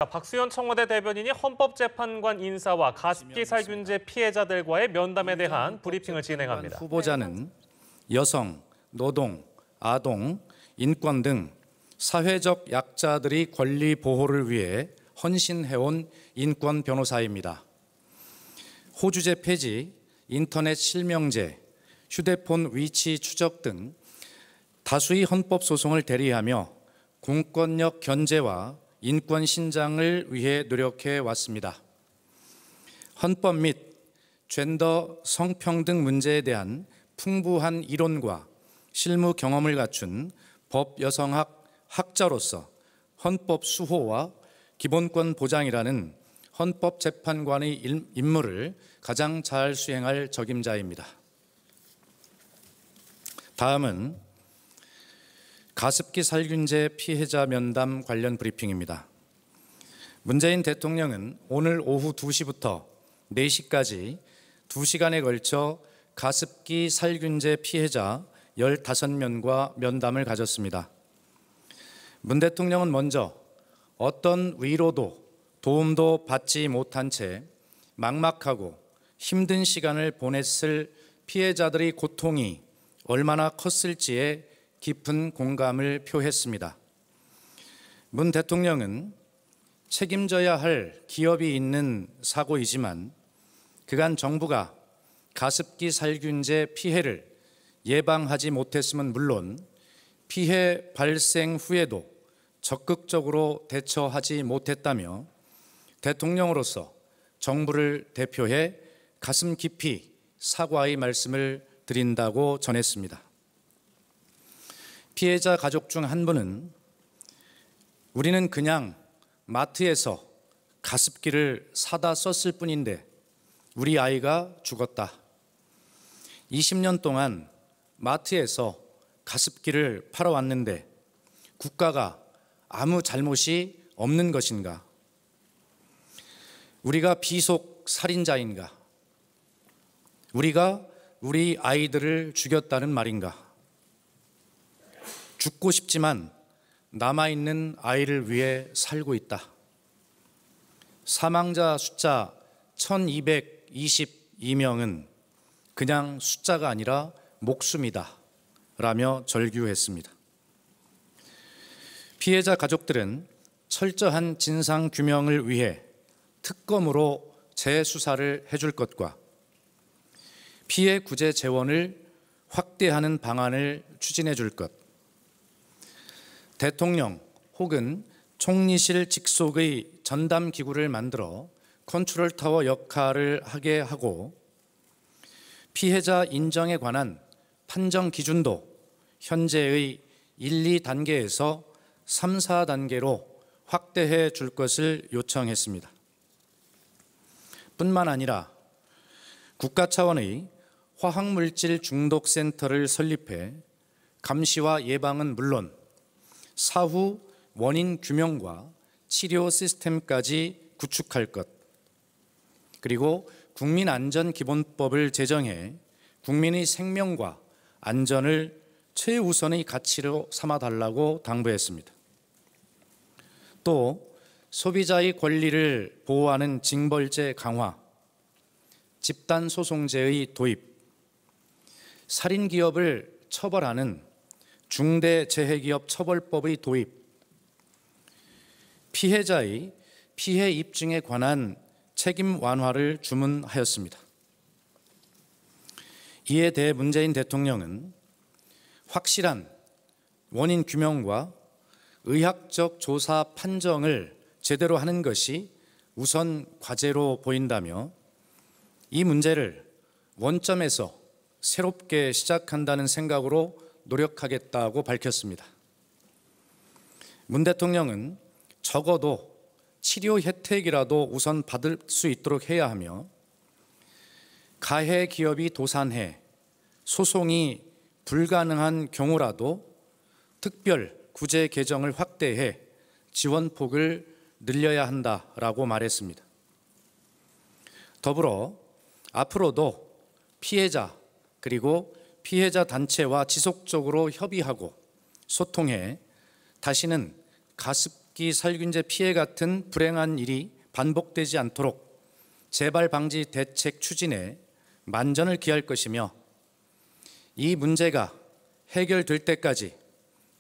박수현 청와대 대변인이 헌법재판관 인사와 가습기 살균제 피해자들과의 면담에 대한 브리핑을 진행합니다. 후보자는 여성, 노동, 아동, 인권 등 사회적 약자들의 권리 보호를 위해 헌신해온 인권 변호사입니다. 호주제 폐지, 인터넷 실명제, 휴대폰 위치 추적 등 다수의 헌법 소송을 대리하며 공권력 견제와 인권 신장을 위해 노력해 왔습니다. 헌법 및 젠더 성평등 문제에 대한 풍부한 이론과 실무 경험을 갖춘 법 여성학 학자로서 헌법 수호와 기본권 보장이라는 헌법재판관의 임무를 가장 잘 수행할 적임자입니다. 다음은 가습기 살균제 피해자 면담 관련 브리핑입니다. 문재인 대통령은 오늘 오후 2시부터 4시까지 2시간에 걸쳐 가습기 살균제 피해자 15명과 면담을 가졌습니다. 문 대통령은 먼저 어떤 위로도 도움도 받지 못한 채 막막하고 힘든 시간을 보냈을 피해자들의 고통이 얼마나 컸을지에 깊은 공감을 표했습니다. 문 대통령은 책임져야 할 기업이 있는 사고이지만 그간 정부가 가습기 살균제 피해를 예방하지 못했음은 물론 피해 발생 후에도 적극적으로 대처하지 못했다며 대통령으로서 정부를 대표해 가슴 깊이 사과의 말씀을 드린다고 전했습니다. 피해자 가족 중 한 분은 우리는 그냥 마트에서 가습기를 사다 썼을 뿐인데 우리 아이가 죽었다. 20년 동안 마트에서 가습기를 팔아왔는데 국가가 아무 잘못이 없는 것인가? 우리가 비속 살인자인가? 우리가 우리 아이들을 죽였다는 말인가? 죽고 싶지만 남아있는 아이를 위해 살고 있다. 사망자 숫자 1222명은 그냥 숫자가 아니라 목숨이다 라며 절규했습니다. 피해자 가족들은 철저한 진상 규명을 위해 특검으로 재수사를 해줄 것과 피해 구제 재원을 확대하는 방안을 추진해 줄 것, 대통령 혹은 총리실 직속의 전담 기구를 만들어 컨트롤 타워 역할을 하게 하고 피해자 인정에 관한 판정 기준도 현재의 1, 2단계에서 3, 4단계로 확대해 줄 것을 요청했습니다. 뿐만 아니라 국가 차원의 화학물질 중독센터를 설립해 감시와 예방은 물론 사후 원인 규명과 치료 시스템까지 구축할 것, 그리고 국민안전기본법을 제정해 국민의 생명과 안전을 최우선의 가치로 삼아달라고 당부했습니다. 또 소비자의 권리를 보호하는 징벌제 강화, 집단소송제의 도입, 살인기업을 처벌하는 중대재해기업 처벌법의 도입, 피해자의 피해 입증에 관한 책임 완화를 주문하였습니다. 이에 대해 문재인 대통령은 확실한 원인 규명과 의학적 조사 판정을 제대로 하는 것이 우선 과제로 보인다며 이 문제를 원점에서 새롭게 시작한다는 생각으로 노력하겠다고 밝혔습니다. 문 대통령은 적어도 치료 혜택이라도 우선 받을 수 있도록 해야 하며 가해 기업이 도산해 소송이 불가능한 경우라도 특별 구제 계정을 확대해 지원폭을 늘려야 한다라고 말했습니다. 더불어 앞으로도 피해자 그리고 피해자 단체와 지속적으로 협의하고 소통해 다시는 가습기 가습기 살균제 피해 같은 불행한 일이 반복되지 않도록 재발 방지 대책 추진에 만전을 기할 것이며 이 문제가 해결될 때까지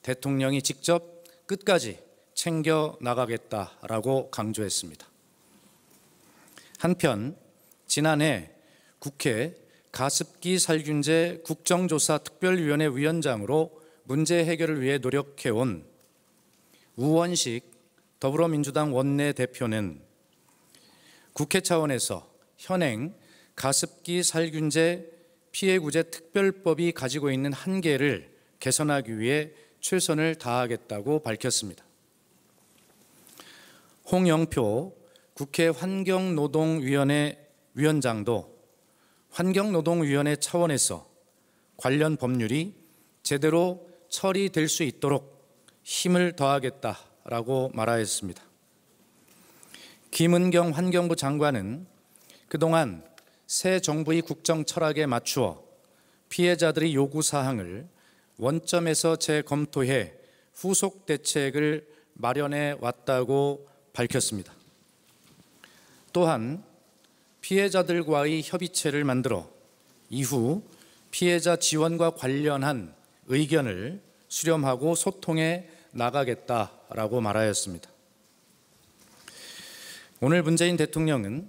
대통령이 직접 끝까지 챙겨 나가겠다라고 강조했습니다. 한편 지난해 국회 가습기 살균제 국정조사 특별위원회 위원장으로 문제 해결을 위해 노력해온 우원식 더불어민주당 원내대표는 국회 차원에서 현행 가습기 살균제 피해구제 특별법이 가지고 있는 한계를 개선하기 위해 최선을 다하겠다고 밝혔습니다. 홍영표 국회 환경노동위원회 위원장도 환경노동위원회 차원에서 관련 법률이 제대로 처리될 수 있도록 힘을 더하겠다라고 말하였습니다. 김은경 환경부 장관은 그동안 새 정부의 국정 철학에 맞추어 피해자들의 요구사항을 원점에서 재검토해 후속 대책을 마련해 왔다고 밝혔습니다. 또한 피해자들과의 협의체를 만들어 이후 피해자 지원과 관련한 의견을 수렴하고 소통해 나가겠다라고 말하였습니다. 오늘 문재인 대통령은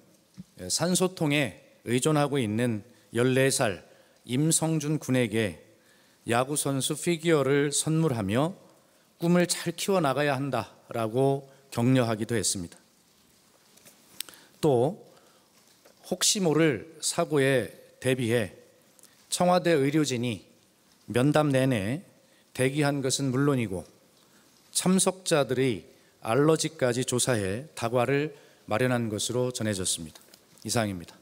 산소통에 의존하고 있는 14살 임성준 군에게 야구선수 피규어를 선물하며 꿈을 잘 키워나가야 한다라고 격려하기도 했습니다. 또 혹시 모를 사고에 대비해 청와대 의료진이 면담 내내 대기한 것은 물론이고 참석자들의 알러지까지 조사해 다과를 마련한 것으로 전해졌습니다. 이상입니다.